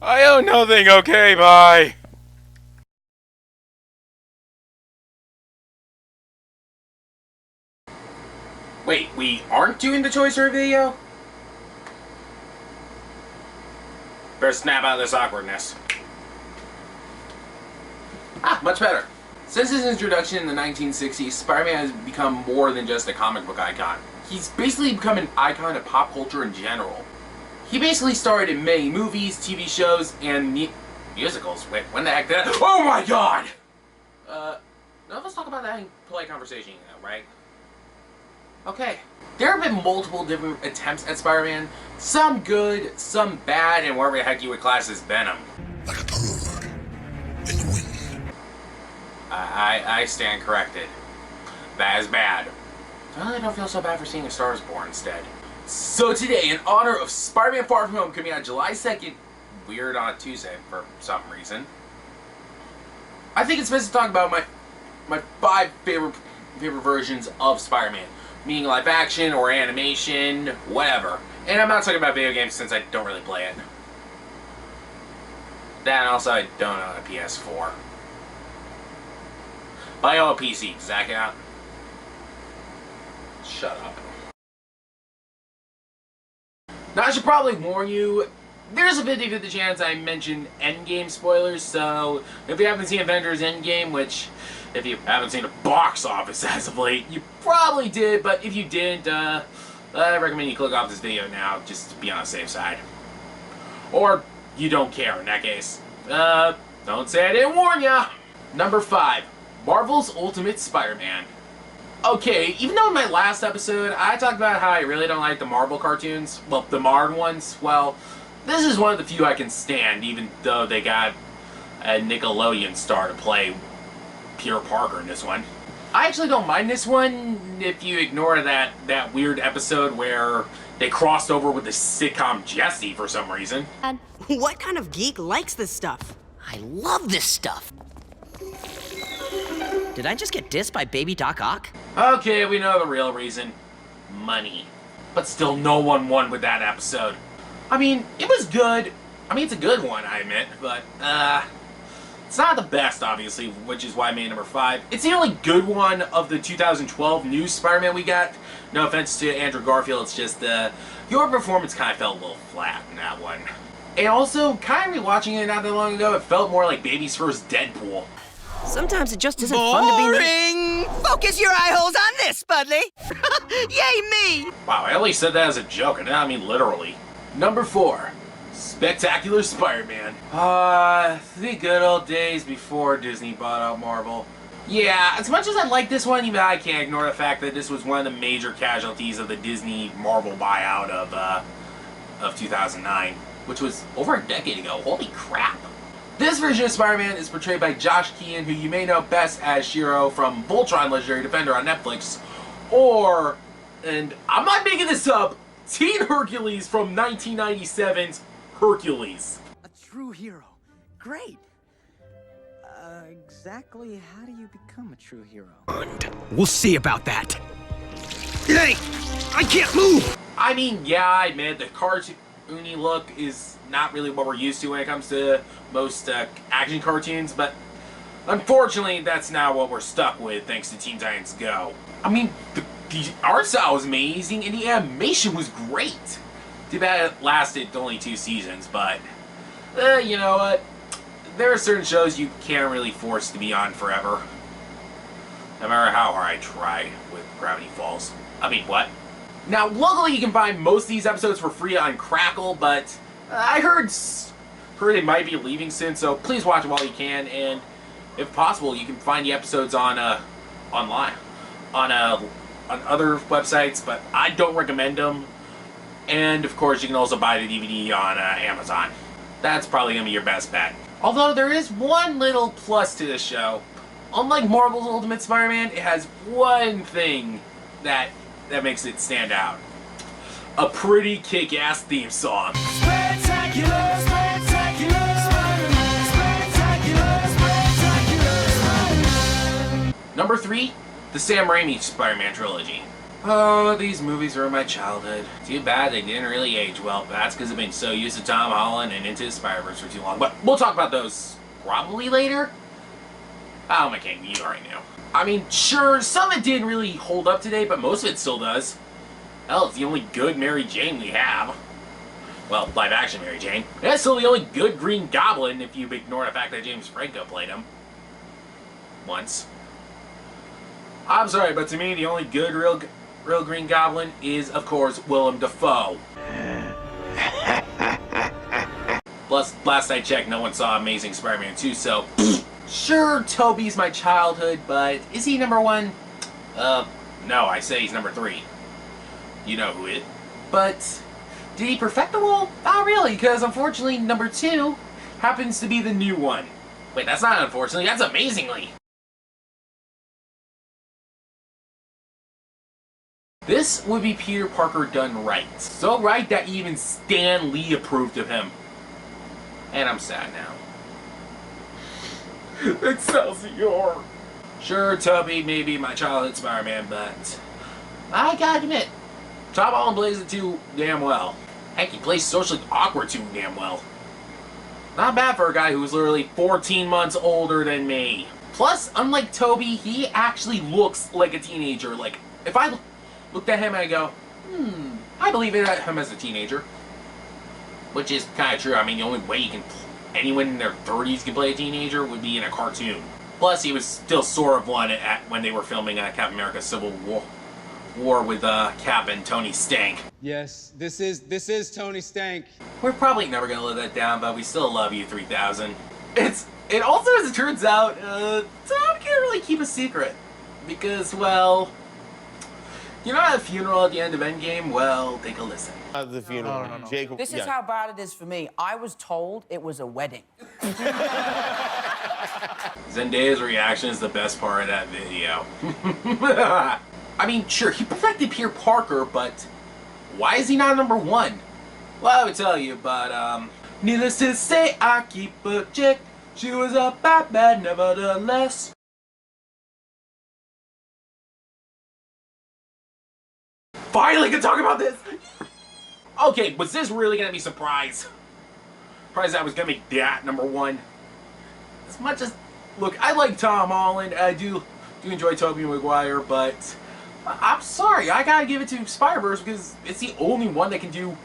I owe nothing, okay, bye. Wait, we aren't doing the Toy Story video? Better snap out of this awkwardness. Ah, much better. Since his introduction in the 1960s, Spider-Man has become more than just a comic book icon. He's basically become an icon of pop culture in general. He basically starred in many movies, TV shows, and musicals. Wait, when the heck did I... Oh my god! None of us talk about that in polite conversation, right? Okay. There have been multiple different attempts at Spider-Man. Some good, some bad, and whatever the heck you would class as Venom. Like a bird in the wind. I stand corrected. That is bad. I really don't feel so bad for seeing A Star is Born instead. So today, in honor of Spider-Man Far From Home coming out July 2nd, weird on a Tuesday for some reason, I think it's best to talk about my 5 favorite versions of Spider-Man. Meaning live action or animation, whatever. And I'm not talking about video games since I don't really play it. That also I don't own a PS4. But I own a PC. Does that count? Shut up. Now I should probably warn you, there's a 50-50 chance I mention Endgame spoilers, so if you haven't seen Avengers Endgame, which if you haven't seen a box office as of late, you probably did, but if you didn't, I recommend you click off this video now, just to be on the safe side. Or you don't care in that case. Don't say I didn't warn ya! Number 5. Marvel's Ultimate Spider-Man. Okay, even though in my last episode, I talked about how I really don't like the Marvel cartoons, well, the modern ones, well, this is one of the few I can stand, even though they got a Nickelodeon star to play Peter Parker in this one. I actually don't mind this one if you ignore that weird episode where they crossed over with the sitcom Jessie for some reason. What kind of geek likes this stuff? I love this stuff. Did I just get dissed by Baby Doc Ock? Okay, we know the real reason. Money. But still, no one won with that episode. I mean, it was good. I mean, it's a good one, I admit, but, it's not the best, obviously, which is why I made number 5. It's the only good one of the 2012 new Spider-Man we got. No offense to Andrew Garfield, it's just, your performance kind of felt a little flat in that one. And also, kind of rewatching it not that long ago, it felt more like Baby's first Deadpool. Sometimes it just isn't fun to be Boring! Focus your eye holes on this, Budley! Yay me! Wow, I only said that as a joke, and I mean literally. Number 4. Spectacular Spider-Man. The good old days before Disney bought out Marvel. Yeah, as much as I like this one, even I can't ignore the fact that this was one of the major casualties of the Disney-Marvel buyout of 2009, which was over a decade ago. Holy crap. This version of Spider-Man is portrayed by Josh Keaton, who you may know best as Shiro from Voltron Legendary Defender on Netflix, or, and I'm not making this up, Teen Hercules from 1997's Hercules. a true hero. Great. Exactly how do you become a true hero? We'll see about that. Hey! I can't move! I mean, yeah, I admit the cartoony look is not really what we're used to when it comes to most action cartoons, but unfortunately, that's not what we're stuck with thanks to Teen Titans Go. I mean, the art style was amazing, and the animation was great. Too bad it lasted only 2 seasons, but you know what? There are certain shows you can't really force to be on forever. No matter how hard I try with Gravity Falls. I mean, what? Now, luckily you can find most of these episodes for free on Crackle, but I heard they might be leaving soon, so please watch it while you can, and if possible, you can find the episodes on online, on other websites, but I don't recommend them. And of course, you can also buy the DVD on Amazon. That's probably gonna be your best bet. Although there is one little plus to this show. Unlike Marvel's Ultimate Spider-Man, it has one thing that makes it stand out. A pretty kick-ass theme song. Spectacular, spectacular Spider-Man, spectacular, spectacular Spider-Man. Number 3, the Sam Raimi SpiderMan Trilogy. Oh, these movies were my childhood. Too bad they didn't really age well. That's because I've been so used to Tom Holland and Into the Spider-Verse for too long. But we'll talk about those probably later. Oh, McCain, you already know. I mean, sure, some of it didn't really hold up today, but most of it still does. Hell, it's the only good Mary Jane we have. Well, live-action Mary Jane. That's still the only good Green Goblin if you ignore the fact that James Franco played him. Once. I'm sorry, but to me, the only good real Green Goblin is, of course, Willem Dafoe. Plus, last I checked, no one saw Amazing Spider-Man 2, so... Sure, Tobey's my childhood, but is he number 1? No, I say he's number 3. You know who it. But, did he perfect the role? Not really, because unfortunately, number 2 happens to be the new one. Wait, that's not unfortunately, that's amazingly. This would be Peter Parker done right. So right that even Stan Lee approved of him. And I'm sad now. Excelsior! Sure, Tobey may be my childhood Spider-Man, but I gotta admit, Tom Holland plays it too damn well. Heck, he plays socially awkward too damn well. Not bad for a guy who's literally 14 months older than me. Plus, unlike Tobey, he actually looks like a teenager. Like, if I looked at him and I go, I believe in him as a teenager. Which is kind of true. I mean, the only way you can anyone in their 30s can play a teenager would be in a cartoon. Plus, he was still sort of one when they were filming Captain America Civil War with Cap and Tony Stank. Yes, this is Tony Stank. We're probably never gonna live that down, but we still love you, 3000. It also, as it turns out, Tom can't really keep a secret. Because, well, you know at a funeral at the end of Endgame? Well, take a listen. The funeral. No. Jacob, This is how bad it is for me. I was told it was a wedding. Zendaya's reaction is the best part of that video. I mean, sure, he perfected Peter Parker, but why is he not number 1? Well, I would tell you, but, needless to say, I keep a chick. She was a Batman, nevertheless. Finally can talk about this! Okay, was this really gonna be a surprise? Surprised I was gonna make that number 1. As much as, look, I like Tom Holland, I do enjoy Tobey Maguire, but I'm sorry, I gotta give it to Spider-Verse because it's the only one that can do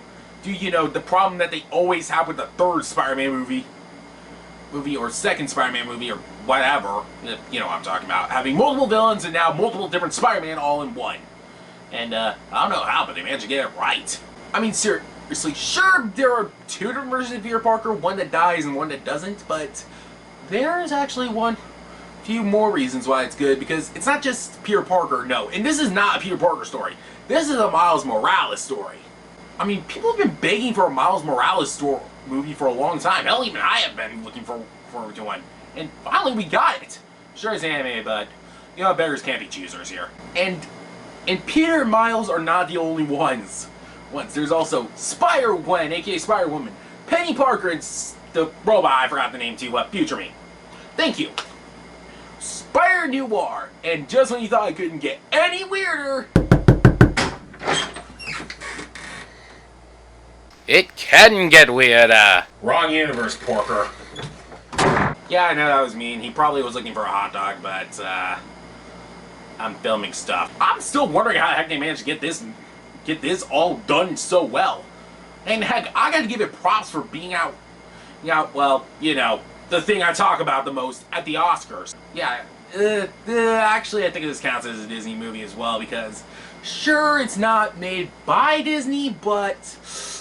you know, the problem that they always have with the third Spider-Man movie or second Spider-Man movie or whatever, you know what I'm talking about, having multiple villains and now multiple different Spider-Man all in one. And I don't know how, but they managed to get it right. I mean, seriously, sure, there are 2 different versions of Peter Parker, one that dies and one that doesn't, but there's actually few more reasons why it's good, because it's not just Peter Parker, no, and this is not a Peter Parker story. This is a Miles Morales story. I mean, people have been begging for a Miles Morales movie for a long time. Hell, even I have been looking forward to one. And finally we got it. Sure, it's anime, but, you know, beggars can't be choosers here. And Peter and Miles are not the only ones. There's also Spider-Gwen, aka Spider-Woman, Penny Parker, and the robot I forgot the name to, Future Me. Thank you. Spider-Noir. And just when you thought it couldn't get any weirder... It can get weird, Wrong universe, Porker. Yeah, I know that was mean. He probably was looking for a hot dog, but, I'm filming stuff. I'm still wondering how the heck they managed to get this all done so well. And heck, I gotta give it props for being out, well, you know, the thing I talk about the most at the Oscars. Yeah, actually I think this counts as a Disney movie as well, because sure, it's not made by Disney, but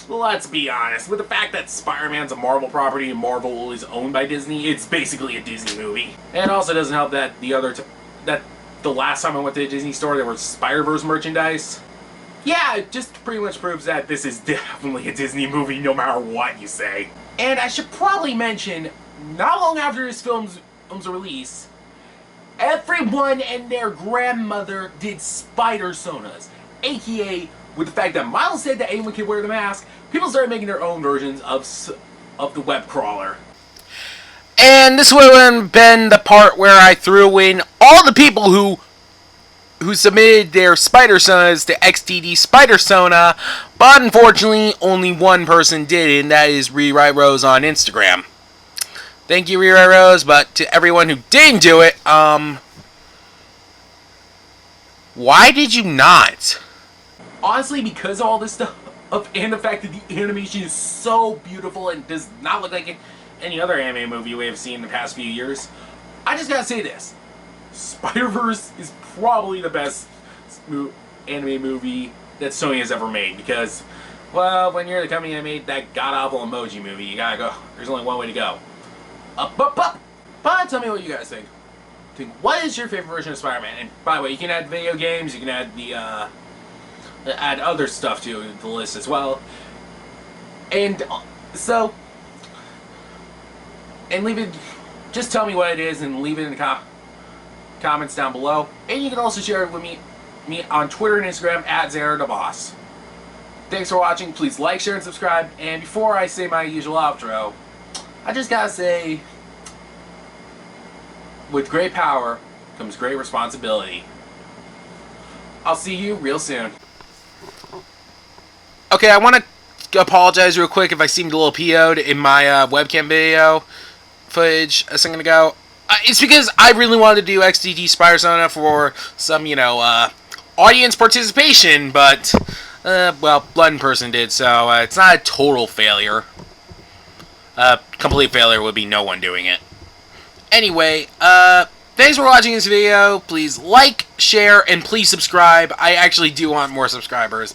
let's be honest, with the fact that Spider-Man's a Marvel property and Marvel is owned by Disney, it's basically a Disney movie. And it also doesn't help that the last time I went to a Disney store there was Spider-Verse merchandise. Yeah, it just pretty much proves that this is definitely a Disney movie no matter what you say. And I should probably mention, not long after this film's release, everyone and their grandmother did Spider-Sonas, aka, with the fact that Miles said that anyone can wear the mask, people started making their own versions of the web crawler. And this would have been the part where I threw in all the people who who submitted their Spider-Sonas to XTD Spider-Sona, but unfortunately, only one person did, and that is Rewrite Rose on Instagram. Thank you, Rewrite Rose, but to everyone who didn't do it, why did you not? Honestly, because of all this stuff, and the fact that the animation is so beautiful and does not look like any other anime movie we have seen in the past few years, I just gotta say this. Spider-Verse is probably the best anime movie that Sony has ever made, because, well, when you're the company that made that god-awful emoji movie, you gotta go. There's only one way to go. But tell me what you guys think. What is your favorite version of Spider-Man? And by the way, you can add video games, you can add the add other stuff to the list as well. And so, and leave it. Just tell me what it is and leave it in the comments down below. And you can also share it with me on Twitter and Instagram at Xander. Thanks for watching. Please like, share, and subscribe. And before I say my usual outro, I just gotta say, with great power comes great responsibility. I'll see you real soon. Okay, I want to apologize real quick if I seemed a little PO'd in my webcam video footage a second ago. It's because I really wanted to do XTD Spider-Sona for some, audience participation, but, well, one person did, so it's not a total failure. Complete failure would be no one doing it. Anyway, thanks for watching this video. Please like, share, and please subscribe. I actually do want more subscribers.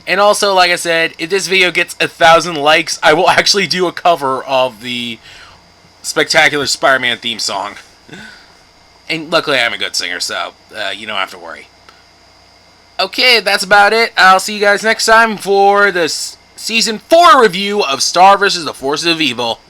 And also, like I said, if this video gets 1,000 likes, I will actually do a cover of the Spectacular Spider-Man theme song. And luckily, I'm a good singer, so you don't have to worry. Okay, that's about it. I'll see you guys next time for the Season 4 review of Star vs. the Forces of Evil.